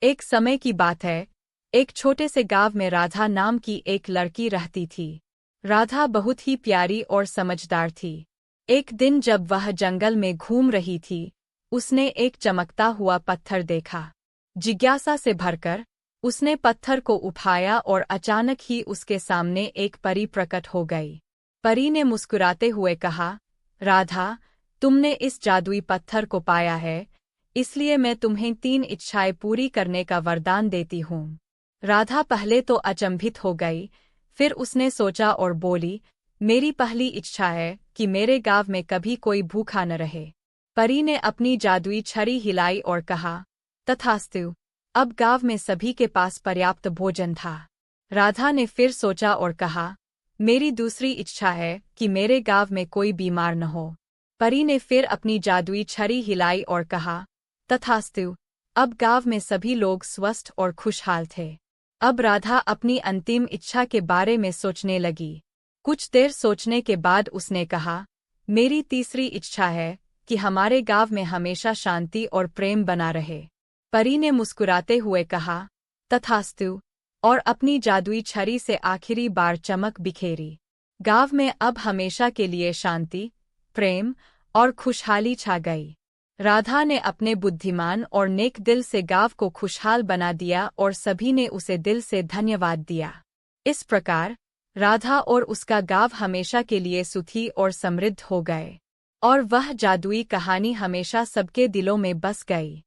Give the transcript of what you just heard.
एक समय की बात है, एक छोटे से गांव में राधा नाम की एक लड़की रहती थी। राधा बहुत ही प्यारी और समझदार थी। एक दिन जब वह जंगल में घूम रही थी, उसने एक चमकता हुआ पत्थर देखा। जिज्ञासा से भरकर उसने पत्थर को उठाया और अचानक ही उसके सामने एक परी प्रकट हो गई। परी ने मुस्कुराते हुए कहा, राधा, तुमने इस जादुई पत्थर को पाया है, इसलिए मैं तुम्हें 3 इच्छाएं पूरी करने का वरदान देती हूँ। राधा पहले तो अचंभित हो गई, फिर उसने सोचा और बोली, मेरी पहली इच्छा है कि मेरे गांव में कभी कोई भूखा न रहे। परी ने अपनी जादुई छड़ी हिलाई और कहा, तथास्तु। अब गांव में सभी के पास पर्याप्त भोजन था। राधा ने फिर सोचा और कहा, मेरी दूसरी इच्छा है कि मेरे गांव में कोई बीमार न हो। परी ने फिर अपनी जादुई छड़ी हिलाई और कहा, तथास्तु। अब गांव में सभी लोग स्वस्थ और खुशहाल थे। अब राधा अपनी अंतिम इच्छा के बारे में सोचने लगी। कुछ देर सोचने के बाद उसने कहा, मेरी तीसरी इच्छा है कि हमारे गांव में हमेशा शांति और प्रेम बना रहे। परी ने मुस्कुराते हुए कहा, तथास्तु, और अपनी जादुई छड़ी से आखिरी बार चमक बिखेरी। गांव में अब हमेशा के लिए शांति, प्रेम और खुशहाली छा गई। राधा ने अपने बुद्धिमान और नेक दिल से गांव को खुशहाल बना दिया और सभी ने उसे दिल से धन्यवाद दिया। इस प्रकार राधा और उसका गांव हमेशा के लिए सुखी और समृद्ध हो गए, और वह जादुई कहानी हमेशा सबके दिलों में बस गई।